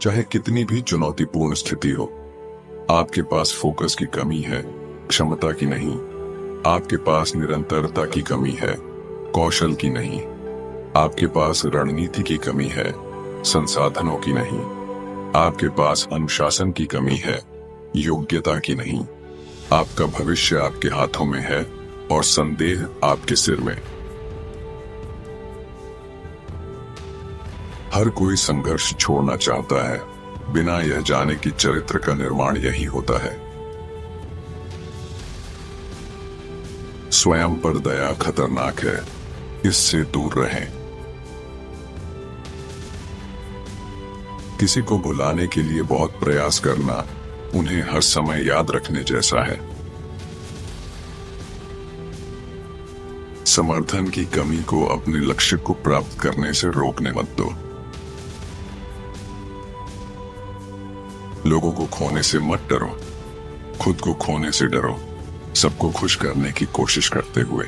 चाहे कितनी भी चुनौतीपूर्ण स्थिति हो। आपके पास फोकस की कमी है, क्षमता की नहीं। आपके पास निरंतरता की कमी है, कौशल की नहीं। आपके पास रणनीति की कमी है, संसाधनों की नहीं। आपके पास अनुशासन की कमी है, योग्यता की नहीं। आपका भविष्य आपके हाथों में है और संदेह आपके सिर में। हर कोई संघर्ष छोड़ना चाहता है, बिना यह जाने कि चरित्र का निर्माण यही होता है। स्वयं पर दया खतरनाक है, इससे दूर रहें। किसी को भुलाने के लिए बहुत प्रयास करना उन्हें हर समय याद रखने जैसा है। समर्थन की कमी को अपने लक्ष्य को प्राप्त करने से रोकने मत दो। लोगों को खोने से मत डरो, खुद को खोने से डरो, सबको खुश करने की कोशिश करते हुए।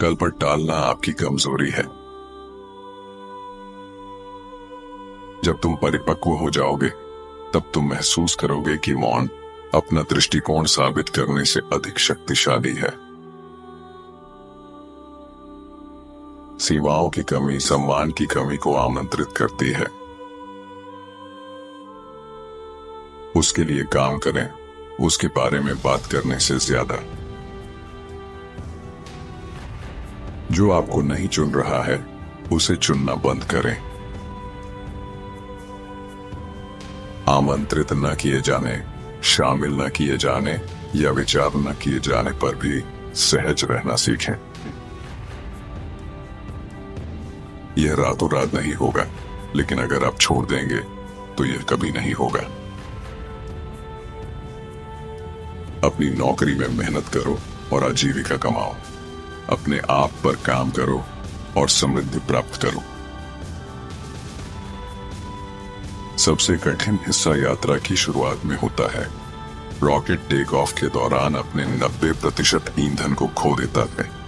कल पर टालना आपकी कमजोरी है। जब तुम परिपक्व हो जाओगे, तब तुम महसूस करोगे कि मौन अपना दृष्टिकोण साबित करने से अधिक शक्तिशाली है। सीमाओं की कमी सम्मान की कमी को आमंत्रित करती है। उसके लिए काम करें, उसके बारे में बात करने से ज्यादा। जो आपको नहीं चुन रहा है, उसे चुनना बंद करें। आमंत्रित न किए जाने, शामिल न किए जाने या विचार न किए जाने पर भी सहज रहना सीखें। यह रातों रात नहीं होगा, लेकिन अगर आप छोड़ देंगे तो यह कभी नहीं होगा। अपनी नौकरी में मेहनत करो और आजीविका कमाओ। अपने आप पर काम करो और समृद्धि प्राप्त करो। सबसे कठिन हिस्सा यात्रा की शुरुआत में होता है। रॉकेट टेक ऑफ के दौरान अपने 90% ईंधन को खो देता है।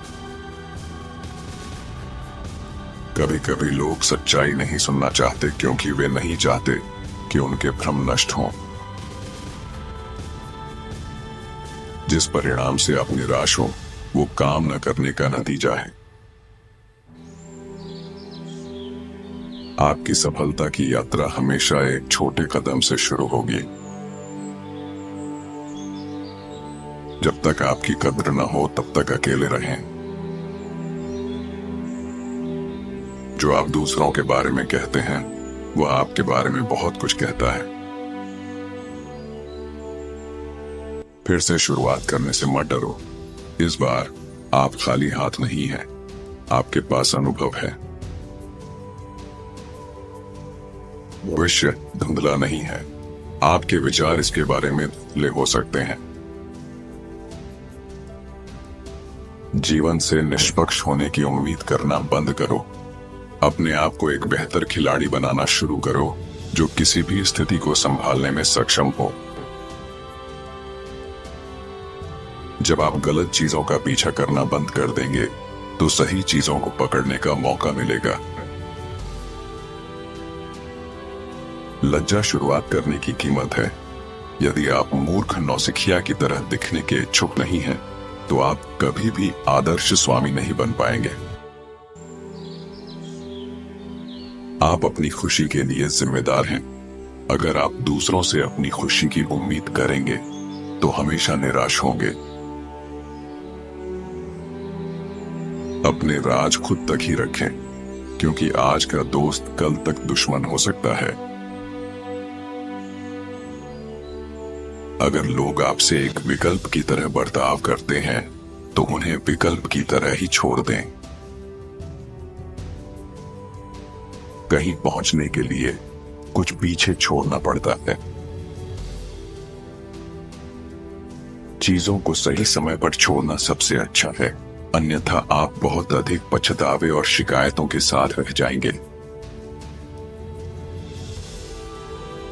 कभी कभी लोग सच्चाई नहीं सुनना चाहते क्योंकि वे नहीं चाहते कि उनके भ्रम नष्ट हों। जिस परिणाम से आप निराश हो, वो काम न करने का नतीजा है। आपकी सफलता की यात्रा हमेशा एक छोटे कदम से शुरू होगी। जब तक आपकी कद्र न हो, तब तक अकेले रहें। जो आप दूसरों के बारे में कहते हैं, वह आपके बारे में बहुत कुछ कहता है। फिर से शुरुआत करने से मत डरो। इस बार आप खाली हाथ नहीं हैं, आपके पास अनुभव है। भविष्य धुंधला नहीं है, आपके विचार इसके बारे में धुंधले हो सकते हैं। जीवन से निष्पक्ष होने की उम्मीद करना बंद करो। अपने आप को एक बेहतर खिलाड़ी बनाना शुरू करो, जो किसी भी स्थिति को संभालने में सक्षम हो। जब आप गलत चीजों का पीछा करना बंद कर देंगे, तो सही चीजों को पकड़ने का मौका मिलेगा। लज्जा शुरुआत करने की कीमत है। यदि आप मूर्ख नौसिखिया की तरह दिखने के इच्छुक नहीं हैं, तो आप कभी भी आदर्श स्वामी नहीं बन पाएंगे। आप अपनी खुशी के लिए जिम्मेदार हैं। अगर आप दूसरों से अपनी खुशी की उम्मीद करेंगे, तो हमेशा निराश होंगे। अपने राज खुद तक ही रखें, क्योंकि आज का दोस्त कल तक दुश्मन हो सकता है। अगर लोग आपसे एक विकल्प की तरह बर्ताव करते हैं, तो उन्हें विकल्प की तरह ही छोड़ दें। कहीं पहुंचने के लिए कुछ पीछे छोड़ना पड़ता है। चीजों को सही समय पर छोड़ना सबसे अच्छा है, अन्यथा आप बहुत अधिक पछतावे और शिकायतों के साथ रह जाएंगे।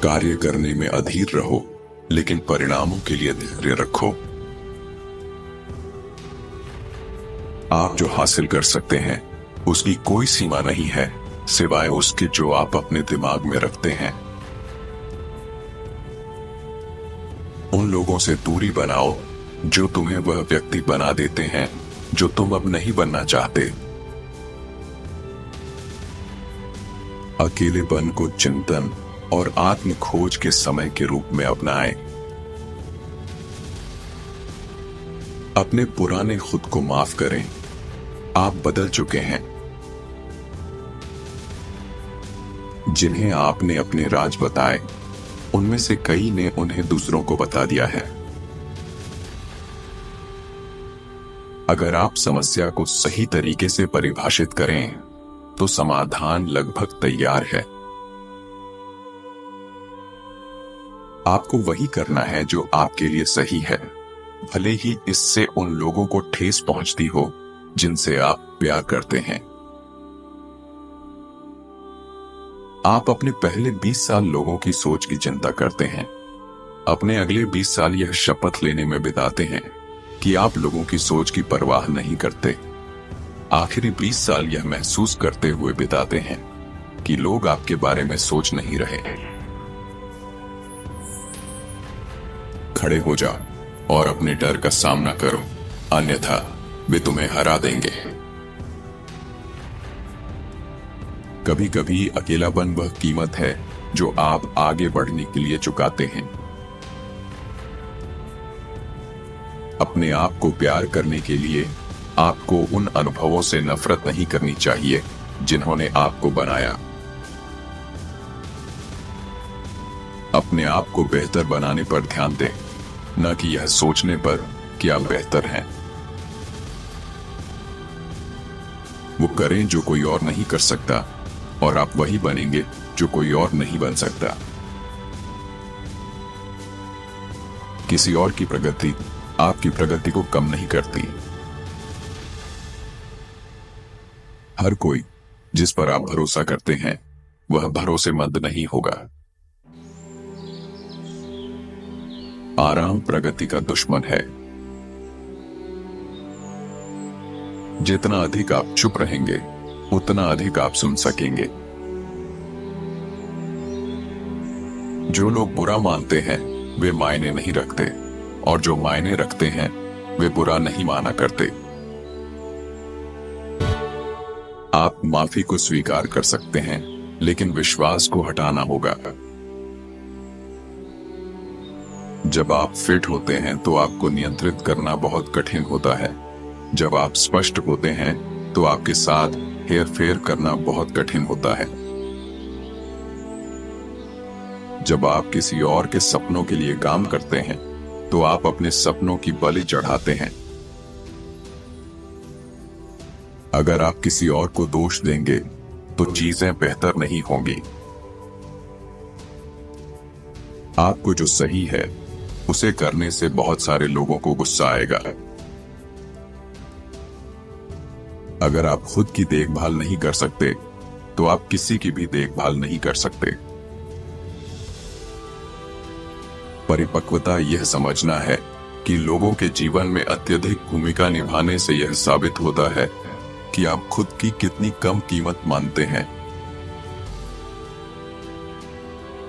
कार्य करने में अधीर रहो, लेकिन परिणामों के लिए धैर्य रखो। आप जो हासिल कर सकते हैं, उसकी कोई सीमा नहीं है, सिवाय उसके जो आप अपने दिमाग में रखते हैं। उन लोगों से दूरी बनाओ जो तुम्हें वह व्यक्ति बना देते हैं जो तुम अब नहीं बनना चाहते। अकेलेपन को चिंतन और आत्म खोज के समय के रूप में अपनाएं। अपने पुराने खुद को माफ करें। आप बदल चुके हैं। जिन्हें आपने अपने राज बताए, उनमें से कई ने उन्हें दूसरों को बता दिया है। अगर आप समस्या को सही तरीके से परिभाषित करें तो समाधान लगभग तैयार है। आपको वही करना है जो आपके लिए सही है, भले ही इससे उन लोगों को ठेस पहुंचती हो जिनसे आप प्यार करते हैं। आप अपने पहले 20 साल लोगों की सोच की चिंता करते हैं। अपने अगले 20 साल यह शपथ लेने में बिताते हैं कि आप लोगों की सोच की परवाह नहीं करते। आखिरी 20 साल यह महसूस करते हुए बिताते हैं कि लोग आपके बारे में सोच नहीं रहे। खड़े हो जाओ और अपने डर का सामना करो, अन्यथा वे तुम्हें हरा देंगे। कभी कभी अकेलापन वह कीमत है जो आप आगे बढ़ने के लिए चुकाते हैं। अपने आप को प्यार करने के लिए आपको उन अनुभवों से नफरत नहीं करनी चाहिए जिन्होंने आपको बनाया। अपने आप को बेहतर बनाने पर ध्यान दें, न कि यह सोचने पर कि आप बेहतर हैं। वो करें जो कोई और नहीं कर सकता और आप वही बनेंगे जो कोई और नहीं बन सकता। किसी और की प्रगति आपकी प्रगति को कम नहीं करती। हर कोई जिस पर आप भरोसा करते हैं वह भरोसेमंद नहीं होगा। आराम प्रगति का दुश्मन है। जितना अधिक आप चुप रहेंगे उतना अधिक आप सुन सकेंगे। जो लोग बुरा मानते हैं वे मायने नहीं रखते, और जो मायने रखते हैं वे बुरा नहीं माना करते। आप माफी को स्वीकार कर सकते हैं, लेकिन विश्वास को हटाना होगा। जब आप फिट होते हैं तो आपको नियंत्रित करना बहुत कठिन होता है। जब आप स्पष्ट होते हैं तो आपके साथ हेरफेर करना बहुत कठिन होता है। जब आप किसी और के सपनों के लिए काम करते हैं तो आप अपने सपनों की बलि चढ़ाते हैं। अगर आप किसी और को दोष देंगे तो चीजें बेहतर नहीं होंगी। आपको जो सही है उसे करने से बहुत सारे लोगों को गुस्सा आएगा। अगर आप खुद की देखभाल नहीं कर सकते तो आप किसी की भी देखभाल नहीं कर सकते। परिपक्वता यह समझना है कि लोगों के जीवन में अत्यधिक भूमिका निभाने से यह साबित होता है कि आप खुद की कितनी कम कीमत मानते हैं।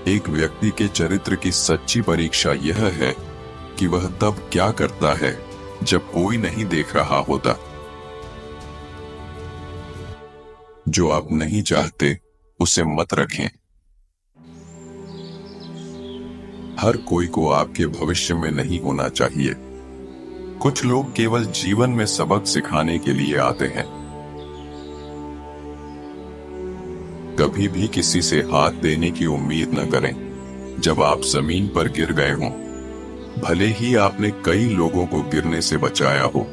एक व्यक्ति के चरित्र की सच्ची परीक्षा यह है कि वह तब क्या करता है जब कोई नहीं देख रहा होता। जो आप नहीं चाहते उसे मत रखें। हर कोई को आपके भविष्य में नहीं होना चाहिए। कुछ लोग केवल जीवन में सबक सिखाने के लिए आते हैं। कभी भी किसी से हाथ देने की उम्मीद न करें जब आप जमीन पर गिर गए हों, भले ही आपने कई लोगों को गिरने से बचाया हो।